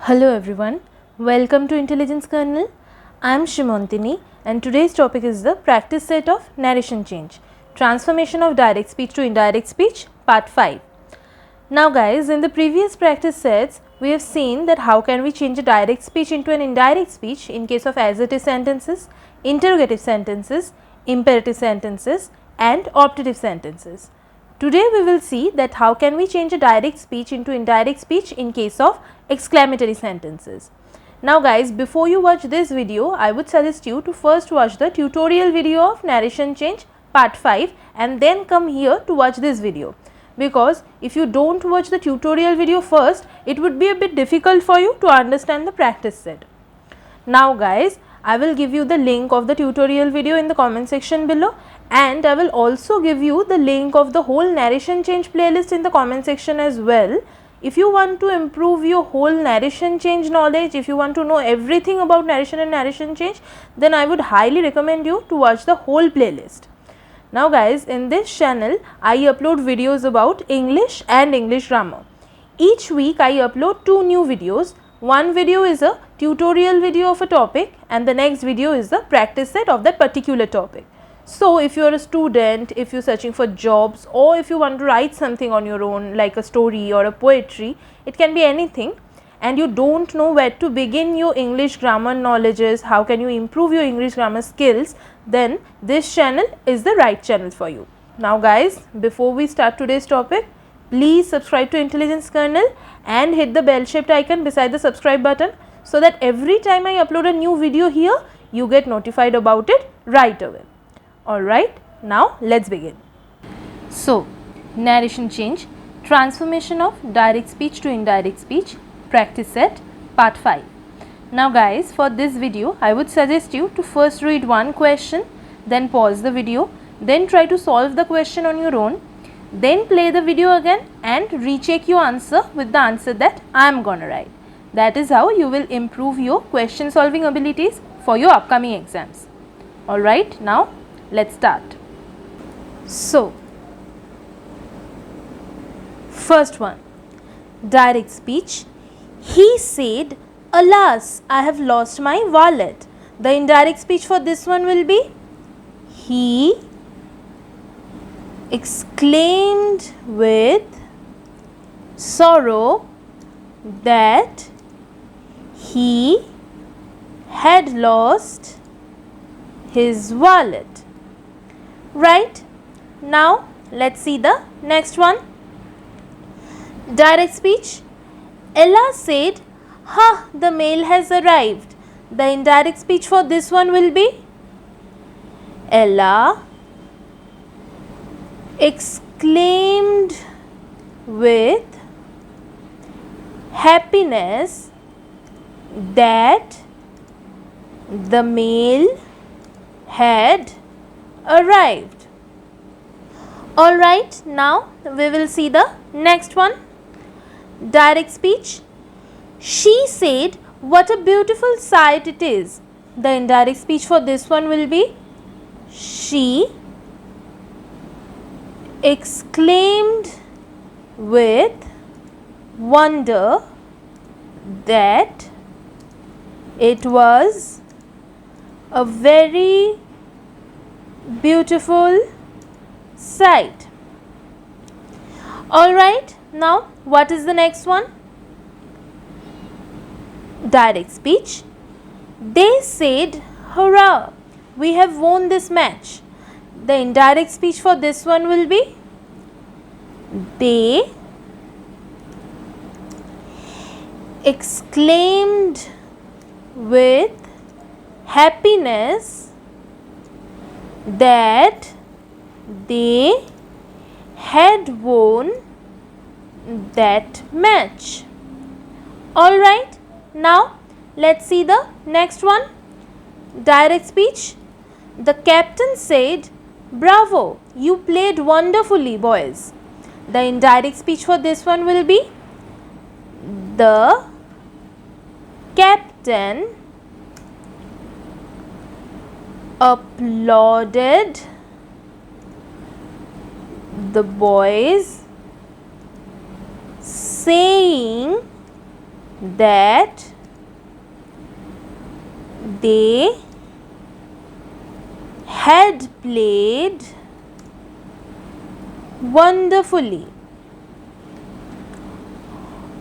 Hello everyone, welcome to Intelligence Kernel. I am Shimontini and today's topic is the practice set of narration change, transformation of direct speech to indirect speech, part 5. Now guys, in the previous practice sets, we have seen that how can we change a direct speech into an indirect speech in case of as-it-is sentences, interrogative sentences, imperative sentences and optative sentences. Today we will see that how can we change a direct speech into indirect speech in case of exclamatory sentences. Now guys, before you watch this video, I would suggest you to first watch the tutorial video of narration change part 5 and then come here to watch this video. Because if you don't watch the tutorial video first, it would be a bit difficult for you to understand the practice set. Now guys, I will give you the link of the tutorial video in the comment section below, and I will also give you the link of the whole narration change playlist in the comment section as well. If you want to improve your whole narration change knowledge, if you want to know everything about narration and narration change, then I would highly recommend you to watch the whole playlist. Now guys, in this channel I upload videos about English and English grammar. Each week I upload 2 new videos. One video is a tutorial video of a topic and the next video is the practice set of that particular topic. So if you are a student, if you are searching for jobs, or if you want to write something on your own like a story or a poetry, it can be anything, and you don't know where to begin your English grammar knowledges, how can you improve your English grammar skills, then this channel is the right channel for you. Now guys, before we start today's topic, please subscribe to Intelligence Kernel and hit the bell shaped icon beside the subscribe button so that every time I upload a new video here, you get notified about it right away. Alright, now let's begin. So, narration change, transformation of direct speech to indirect speech, practice set, part 5. Now guys, for this video, I would suggest you to first read one question, then pause the video, then try to solve the question on your own, then play the video again and recheck your answer with the answer that I am gonna write. That is how you will improve your question solving abilities for your upcoming exams. Alright, now let's start. So, first one, direct speech. He said, "Alas, I have lost my wallet." The indirect speech for this one will be, he exclaimed with sorrow that he had lost his wallet. Right, now let's see the next one. Direct speech. Ella said, "Ha, the mail has arrived." The indirect speech for this one will be, Ella exclaimed with happiness that the mail had arrived. Alright, now we will see the next one. Direct speech. She said, "What a beautiful sight it is." The indirect speech for this one will be, she exclaimed with wonder that it was a very beautiful sight. Alright, now what is the next one? Direct speech. They said, "Hurrah, we have won this match." The indirect speech for this one will be, they exclaimed with happiness that they had won that match. Alright, now let's see the next one. Direct speech. The captain said, "Bravo, you played wonderfully, boys." The indirect speech for this one will be, the captain applauded the boys, saying that they had played wonderfully.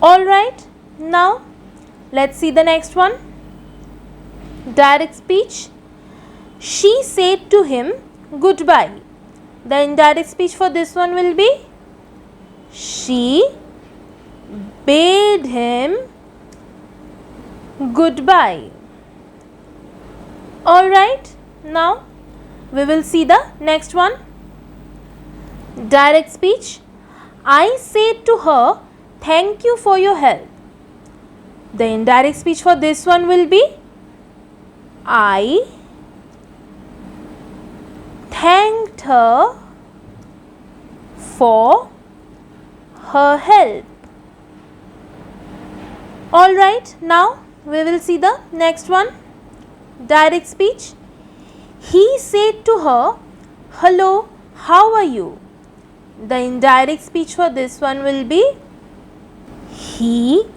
Alright, now let's see the next one. Direct speech. She said to him goodbye. The indirect speech for this one will be she bade him goodbye. Alright, now we will see the next one. Direct speech. I said to her, thank you for your help. The indirect speech for this one will be I thanked her for her help. Alright, now we will see the next one. Direct speech. He said to her, hello, how are you? The indirect speech for this one will be he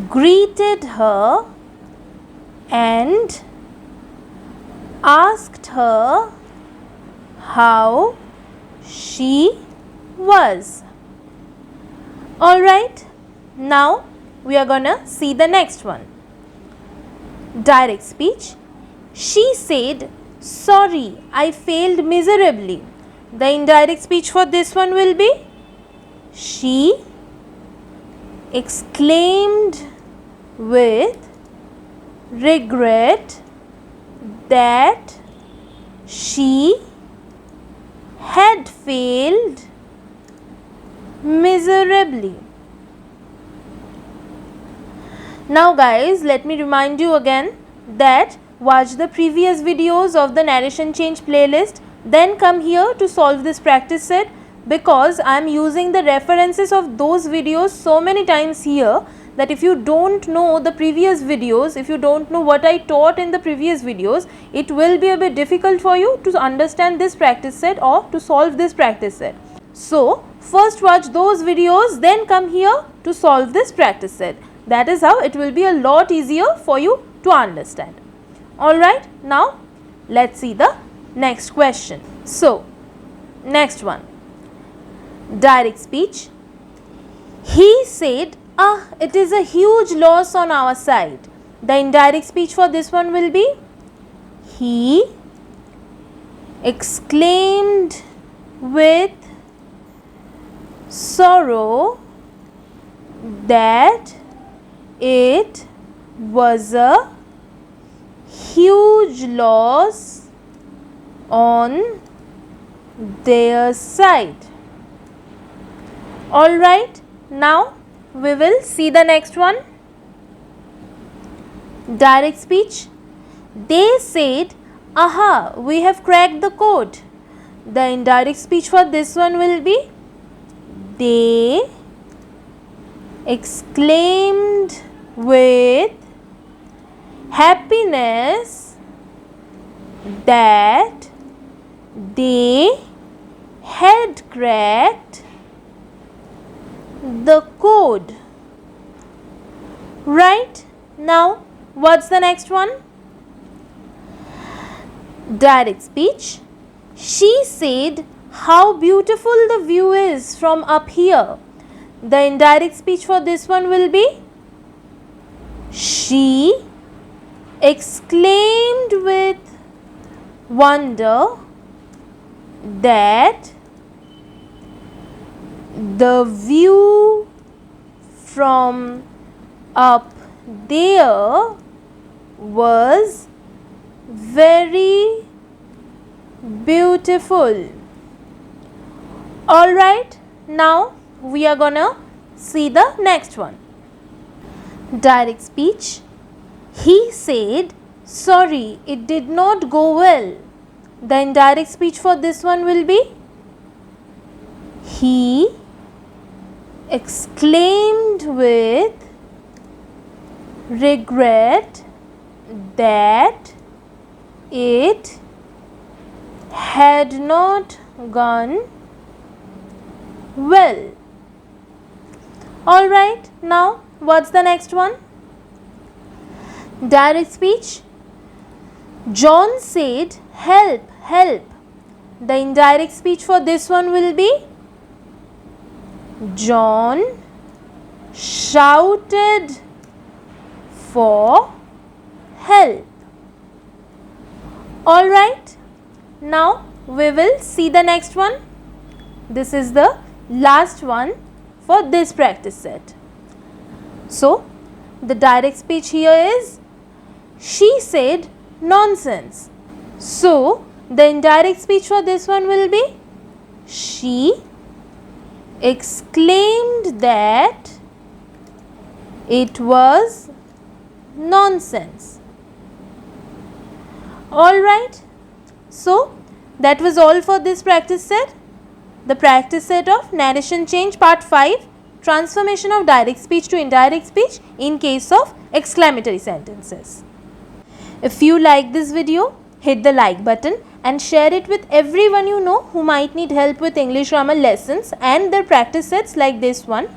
greeted her and asked her how she was. Alright, now we are gonna see the next one. Direct speech. She said, sorry, I failed miserably. The indirect speech for this one will be she exclaimed with regret that she had failed miserably. Now guys, let me remind you again that watch the previous videos of the narration change playlist, then come here to solve this practice set, because I am using the references of those videos so many times here that if you don't know the previous videos, if you don't know what I taught in the previous videos, it will be a bit difficult for you to understand this practice set or to solve this practice set. So first watch those videos, then come here to solve this practice set. That is how it will be a lot easier for you to understand. Alright, now let's see the next question. So next one. Direct speech. He said, it is a huge loss on our side. The indirect speech for this one will be he exclaimed with sorrow that it was a huge loss on their side. Alright, now we will see the next one. Direct speech. They said, aha, we have cracked the code. The indirect speech for this one will be they exclaimed with happiness that they had cracked the code. Right, now what's the next one? Direct speech. She said, how beautiful the view is from up here. The indirect speech for this one will be she exclaimed with wonder that the view from up there was very beautiful. Alright, now we are gonna see the next one. Direct speech. He said, sorry, it did not go well. The indirect speech for this one will be he exclaimed with regret that it had not gone well. Alright, now what's the next one? Direct speech. John said, help, help. The indirect speech for this one will be John shouted for help. Alright, now we will see the next one. This is the last one for this practice set. So, the direct speech here is she said nonsense. So, the indirect speech for this one will be she exclaimed that it was nonsense. Alright, so that was all for this practice set. The practice set of narration change part 5, transformation of direct speech to indirect speech in case of exclamatory sentences. If you like this video, hit the like button and share it with everyone you know who might need help with English grammar lessons and their practice sets like this one.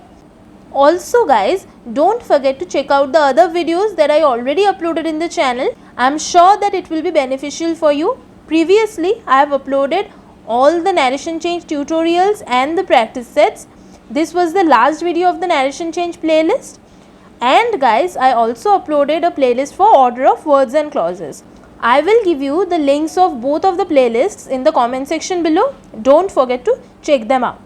Also guys, don't forget to check out the other videos that I already uploaded in the channel. I am sure that it will be beneficial for you. Previously, I have uploaded all the narration change tutorials and the practice sets. This was the last video of the narration change playlist. And guys, I also uploaded a playlist for order of words and clauses. I will give you the links of both of the playlists in the comment section below. Don't forget to check them out.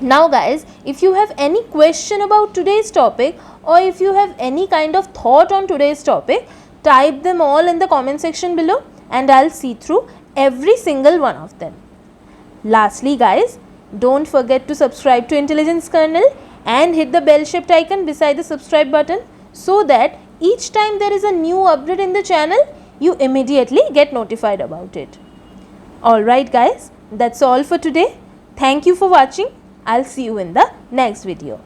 Now guys, if you have any question about today's topic or if you have any kind of thought on today's topic, type them all in the comment section below and I'll see through every single one of them. Lastly guys, don't forget to subscribe to Intelligence Kernel and hit the bell shaped icon beside the subscribe button so that each time there is a new update in the channel, you immediately get notified about it. Alright guys, that's all for today. Thank you for watching. I'll see you in the next video.